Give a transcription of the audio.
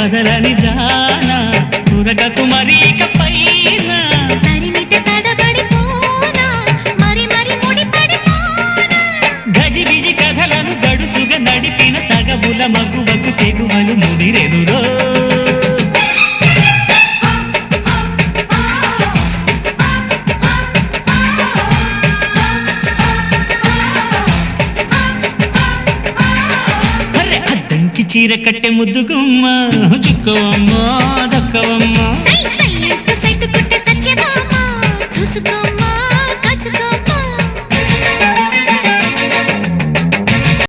కదలని జానా ఉరకకు మరీక పైన తరిమితే తడబడిపోనా మరి మరి ముడిపడిపోనా గజిబిజి కథలను గడుసుగా నడిపిన తగబుల మగువకు తెగువలు ముడిరెనురో చీర కట్టె ముద్దుగుమ్మ చుక్కవమ్మ దక్కవమ్మ సై సై అంటూ సైటు కొట్టే సత్యభామ చూసుకో